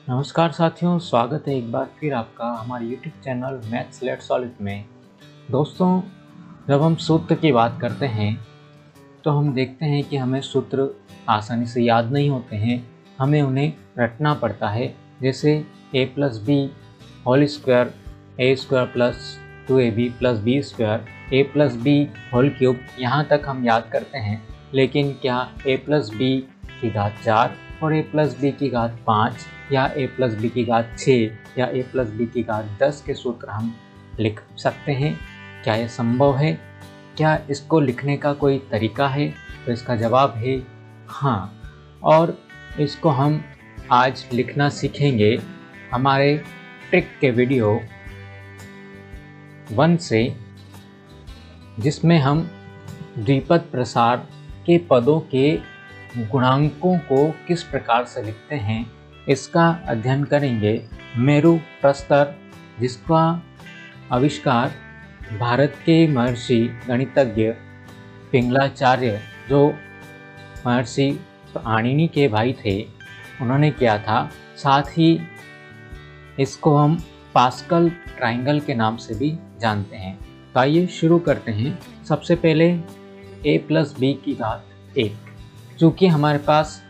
नमस्कार साथियों, स्वागत है एक बार फिर आपका हमारे YouTube channel maths let's solve it में। दोस्तों, जब हम सूत्र की बात करते हैं तो हम देखते हैं कि हमें सूत्र आसानी से याद नहीं होते हैं, हमें उन्हें रटना पड़ता है। जैसे a + b whole square a² + 2ab + b² a + b whole cube, यहाँ तक हम याद करते हैं। लेकिन क्या a + b की घात 4 और a + b की घात 5 या a + b की घात 6 या a + b की घात 10 के सूत्र हम लिख सकते हैं? क्या यह संभव है? क्या इसको लिखने का कोई तरीका है? तो इसका जवाब है हाँ, और इसको हम आज लिखना सीखेंगे हमारे ट्रिक के वीडियो 1 से, जिसमें हम द्विपद प्रसार के पदों के गुणांकों को किस प्रकार से लिखते हैं इसका अध्ययन करेंगे। मेरु प्रस्तर, जिसका आविष्कार भारत के महर्षि गणितज्ञ पिंगलाचार्य, जो महर्षि पाणिनि के भाई थे, उन्होंने किया था। साथ ही इसको हम पास्कल ट्रायंगल के नाम से भी जानते हैं। तो आइए शुरू करते हैं। सबसे पहले a + b की घात 1। चूँकि हमारे पास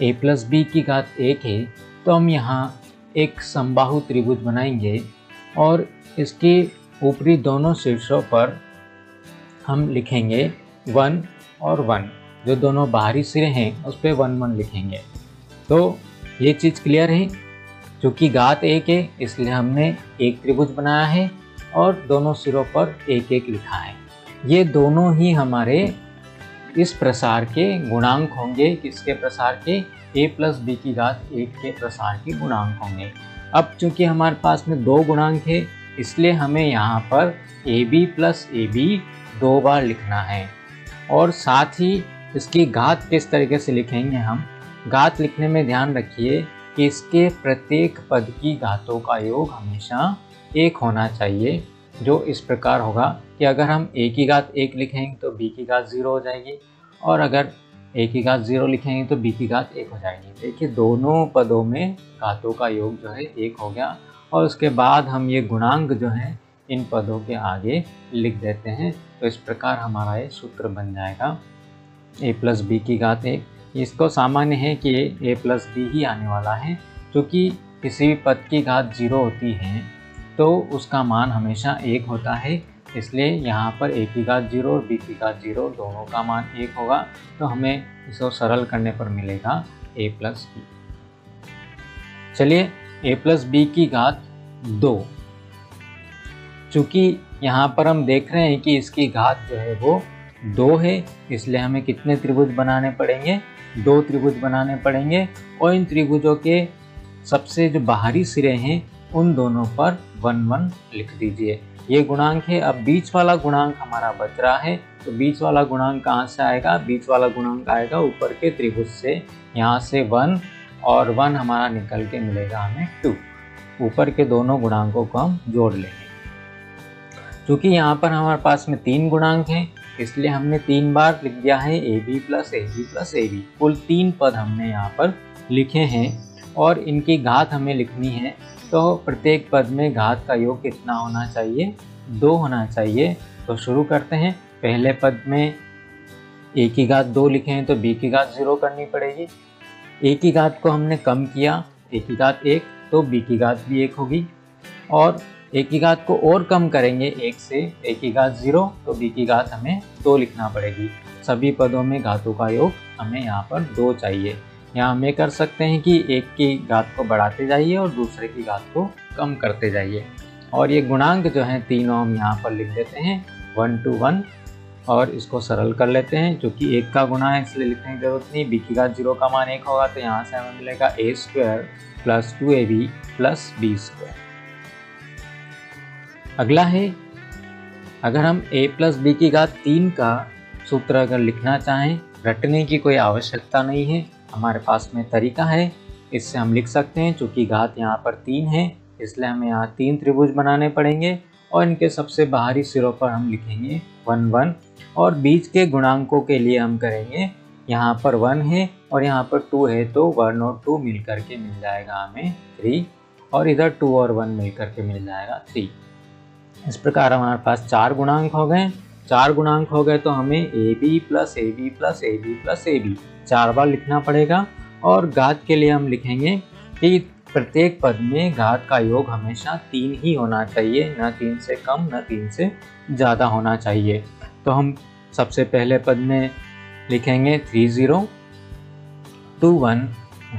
a + b की घात 1 है, तो हम यहाँ एक समबाहु त्रिभुज बनाएंगे और इसके ऊपरी दोनों शीर्षों पर हम लिखेंगे 1 और 1। जो दोनों बाहरी सिरे हैं उस पर 1 1 लिखेंगे। तो ये चीज़ क्लियर है। चूँकि घात 1 है इसलिए हमने एक त्रिभुज बनाया है और दोनों सिरों पर 1 1 लिखा है। ये दोनों ही हमारे इस प्रसार के गुणांक होंगे। किसके प्रसार के? a + b की घात 1 के प्रसार के गुणांक होंगे। अब चूंकि हमारे पास में दो गुणांक है, इसलिए हमें यहाँ पर ab + ab 2 बार लिखना है। और साथ ही इसकी घात किस तरीके से लिखेंगे हम? घात लिखने में ध्यान रखिए कि इसके प्रत्येक पद की घातों का योग हमेशा 1 होना चाहिए। जो इस प्रकार होगा कि अगर हम a की घात 1 लिखेंगे तो b की घात 0 हो जाएगी, और अगर a की घात 0 लिखेंगे तो b की घात 1 हो जाएगी। देखिए, दोनों पदों में घातों का योग जो है 1 हो गया। और उसके बाद हम ये गुणांक जो है इन पदों के आगे लिख देते हैं। तो इस प्रकार हमारा ये सूत्र बन जाएगा a + b की घात 1। इसको सामान्य है कि a + b ही आने वाला है। क्योंकि किसी भी पद की घात 0 होती है तो उसका मान हमेशा 1 होता है, इसलिए यहाँ पर a की घात 0 और b की घात 0 दोनों का मान 1 होगा। तो हमें इसको सरल करने पर मिलेगा a + b। चलिए, a + b की घात 2। चूँकि यहाँ पर हम देख रहे हैं कि इसकी घात जो है वो 2 है, इसलिए हमें कितने त्रिभुज बनाने पड़ेंगे? 2 त्रिभुज बनाने पड़ेंगे। और इन त्रिभुजों के सबसे जो बाहरी सिरे हैं उन दोनों पर 1 1 लिख दीजिए। ये गुणांक है। अब बीच वाला गुणांक हमारा बच रहा है, तो बीच वाला गुणांक कहाँ से आएगा? बीच वाला गुणांक आएगा ऊपर के त्रिभुज से। यहाँ से 1 और 1 हमारा निकल के मिलेगा हमें 2। ऊपर के दोनों गुणांकों को हम जोड़ लेंगे। क्योंकि यहाँ पर हमारे पास में 3 गुणांक हैं, इसलिए हमने 3 बार लिख दिया है ab + ab + ab। कुल 3 पद हमने यहाँ पर लिखे हैं और इनकी घात हमें लिखनी है। तो प्रत्येक पद में घात का योग कितना होना चाहिए? 2 होना चाहिए। तो शुरू करते हैं। पहले पद में a की घात 2 लिखे हैं तो b की घात 0 करनी पड़ेगी। a की घात को हमने कम किया, a की घात 1, तो b की घात भी 1 होगी। और a की घात को और कम करेंगे 1 से, a की घात 0, तो b की घात हमें 2 लिखना पड़ेगी। सभी पदों में घातों का योग हमें यहाँ पर 2 चाहिए। यहाँ हम ये कर सकते हैं कि एक की घात को बढ़ाते जाइए और दूसरे की घात को कम करते जाइए। और ये गुणांक जो हैं तीनों हम यहाँ पर लिख देते हैं 1 to 1 और इसको सरल कर लेते हैं। क्योंकि 1 का गुणा है इसलिए लिखने की जरूरत नहीं। b की घात 0 का मान 1 होगा, तो यहाँ से हमें मिलेगा a² + 2ab + b²। अगला है, अगर हम a + b की घात 3 का सूत्र अगर लिखना चाहें, रटने की कोई आवश्यकता नहीं है, हमारे पास में तरीका है, इससे हम लिख सकते हैं। चूँकि घात यहाँ पर 3 है इसलिए हमें यहाँ 3 त्रिभुज बनाने पड़ेंगे और इनके सबसे बाहरी सिरों पर हम लिखेंगे 1 1। और बीच के गुणांकों के लिए हम करेंगे, यहाँ पर 1 है और यहाँ पर 2 है तो 1 और 2 मिल करके मिल जाएगा हमें 3, और इधर 2 और 1 मिल करके मिल जाएगा 3। इस प्रकार हमारे पास 4 गुणांक हो गए। 4 गुणांक हो गए तो हमें AB plus AB plus AB plus AB 4 बार लिखना पड़ेगा। और घात के लिए हम लिखेंगे कि प्रत्येक पद में घात का योग हमेशा 3 ही होना चाहिए, न 3 से कम न 3 से ज़्यादा होना चाहिए। तो हम सबसे पहले पद में लिखेंगे 3 0 2 1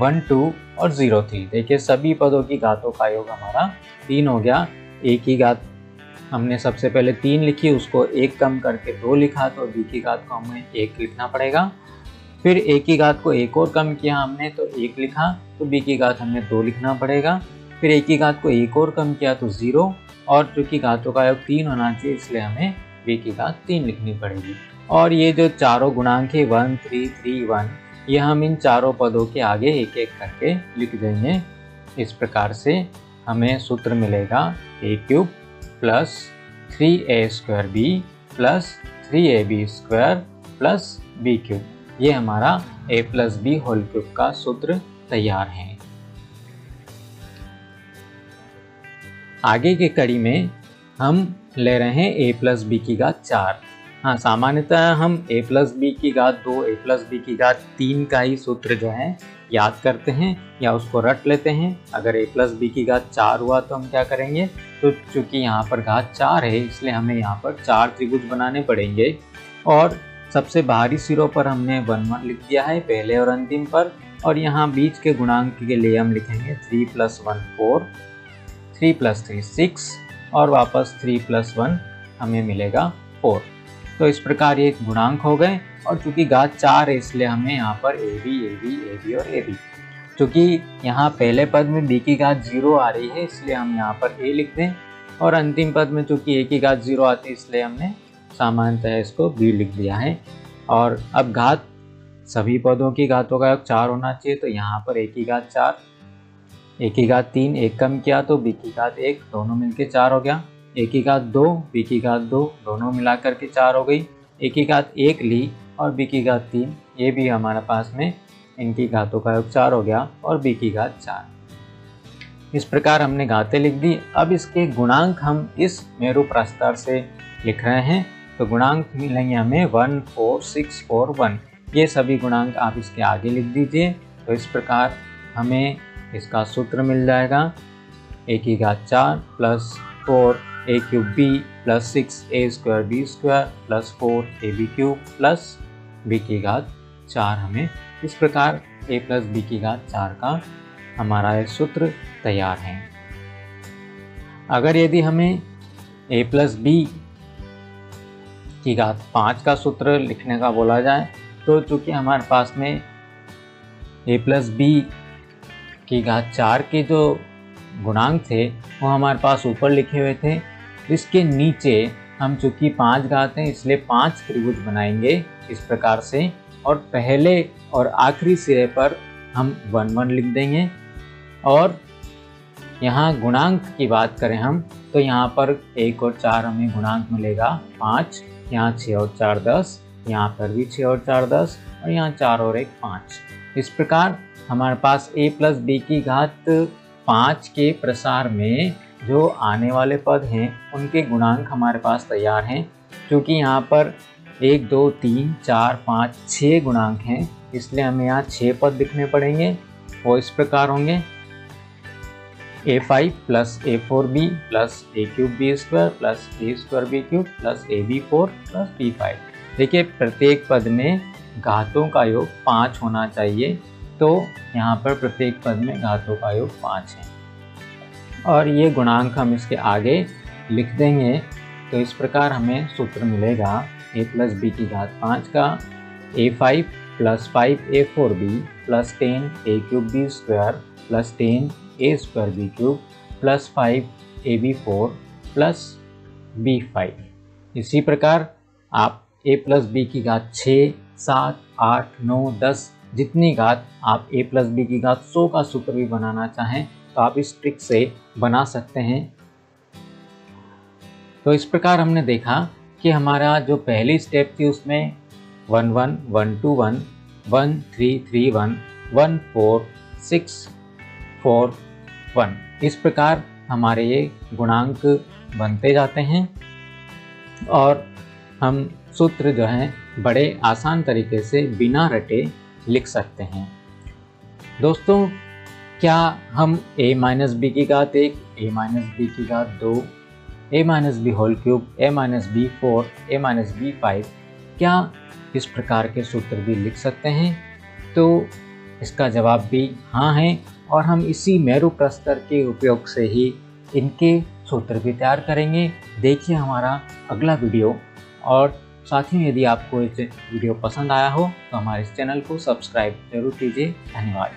1 2 और 0 3। देखिए सभी पदों की घातों का योग हमारा 3 हो गया। एक ही घात हमने सबसे पहले 3 लिखी, उसको 1 कम करके 2 लिखा, तो b की घात को हमें 1 लिखना पड़ेगा। फिर a की घात को 1 और कम किया हमने तो 1 लिखा, तो b की घात हमें 2 लिखना पड़ेगा। फिर a की घात को 1 और कम किया तो 0, और चूँकि घातों का योग 3 होना चाहिए इसलिए हमें b की घात 3 लिखनी पड़ेगी। और ये जो चारों गुणांक है 1 3 3 1, ये हम इन चारों पदों के आगे एक एक करके लिख देंगे। इस प्रकार से हमें सूत्र मिलेगा a³ plus 3a² b plus 3ab² plus b³। ये हमारा a plus b whole cube का सूत्र तैयार है। आगे की कड़ी में हम ले रहे हैं a प्लस b की घात 4। हाँ, सामान्यतः हम a प्लस b की घात 2, a प्लस b की घात 3 का ही सूत्र जो है याद करते हैं या उसको रट लेते हैं। अगर a प्लस b की घात 4 हुआ तो हम क्या करेंगे, तो चूंकि यहाँ पर घात 4 है इसलिए हमें यहाँ पर 4 त्रिभुज बनाने पड़ेंगे। और सबसे बाहरी सिरों पर हमने 1 1 लिख दिया है पहले और अंतिम पर, और यहाँ बीच के गुणांक के लिए हम लिखेंगे 3 + 1 4, 3 + 3 6, और वापस 3 + 1 हमें मिलेगा 4। तो इस प्रकार ये गुणांक हो गए। और चूंकि घात 4 है इसलिए हमें यहाँ पर AB AB AB और AB, चूंकि यहाँ पहले पद में b की घात 0 आ रही है इसलिए हम यहाँ पर a लिख दें, और अंतिम पद में चूंकि a की घात 0 आती है इसलिए हमने सामान्यतः इसको b लिख दिया है। और अब घात सभी पदों की घातों का योग 4 होना चाहिए, तो यहाँ पर a की घात 4, a की घात 3 1 कम किया तो b की घात 1, दोनों मिलके 4 हो गया। a की घात 2 b की घात 2, दोनों मिलाकर के 4 हो गई। a की घात 1 ली और b की घात 3, ये भी हमारे पास में इनकी घातों का योग 4 हो गया, और b की घात 4। इस प्रकार हमने घातें लिख दी। अब इसके गुणांक हम इस मेरु प्रस्तार से लिख रहे हैं, तो गुणांक मिलेंगे हमें 1 4 6 4 1। ये सभी गुणांक आप इसके आगे लिख दीजिए। तो इस प्रकार हमें इसका सूत्र मिल जाएगा a की घात 4 plus 4 a³ b plus 6 a² b² plus 4 ab³ plus b की घात 4। हमें इस प्रकार a प्लस b की घात 4 का हमारा यह सूत्र तैयार है। अगर यदि हमें a प्लस b की घात 5 का सूत्र लिखने का बोला जाए, तो चूंकि हमारे पास में a प्लस b की घात 4 के जो गुणांक थे वो हमारे पास ऊपर लिखे हुए थे, इसके नीचे हम चूंकि 5 घात हैं इसलिए 5 त्रिभुज बनाएंगे इस प्रकार से, और पहले और आखिरी सिरे पर हम 1 1 लिख देंगे। और यहाँ गुणांक की बात करें हम, तो यहाँ पर 1 और 4 हमें गुणांक मिलेगा 5, यहाँ 6 और 4 10, यहाँ पर भी 6 और 4 10, और यहाँ 4 और 1 5। इस प्रकार हमारे पास a प्लस b की घात 5 के प्रसार में जो आने वाले पद हैं उनके गुणांक हमारे पास तैयार हैं। क्योंकि यहाँ पर 1 2 3 4 5 6 गुणांक हैं इसलिए हमें यहाँ 6 पद लिखने पड़ेंगे। वो इस प्रकार होंगे a5 plus a4b plus a³ b² plus a² b³ plus ab4 plus b5। देखिए प्रत्येक पद में घातों का योग 5 होना चाहिए, तो यहाँ पर प्रत्येक पद में घातों का योग 5 है, और ये गुणांक हम इसके आगे लिख देंगे। तो इस प्रकार हमें सूत्र मिलेगा a प्लस b की घात 5 का a5 plus 5 a4b plus 10 a³ b² plus 10 a² b³ plus 5 ab4 plus b5। इसी प्रकार आप a प्लस b की घात 6 7 8 9 10 जितनी घात आप a प्लस b की घात 100 का सूत्र भी बनाना चाहें तो आप इस ट्रिक से बना सकते हैं। तो इस प्रकार हमने देखा कि हमारा जो पहली स्टेप थी उसमें 1 1 1 2 1 1331 14641। इस प्रकार हमारे ये गुणांक बनते जाते हैं और हम सूत्र जो हैं बड़े आसान तरीके से बिना रटे लिख सकते हैं। दोस्तों, क्या हम a माइनस बी की घात 1, a माइनस बी की घात 2, a minus B whole cube, a minus B 4, a minus B 5 क्या इस प्रकार के सूत्र भी लिख सकते हैं? तो इसका जवाब भी हाँ है और हम इसी मेरु प्रस्तर के उपयोग से ही इनके सूत्र भी तैयार करेंगे। देखिए हमारा अगला वीडियो। और साथ ही यदि आपको इस वीडियो पसंद आया हो तो हमारे इस चैनल को सब्सक्राइब जरूर कीजिए। धन्यवाद।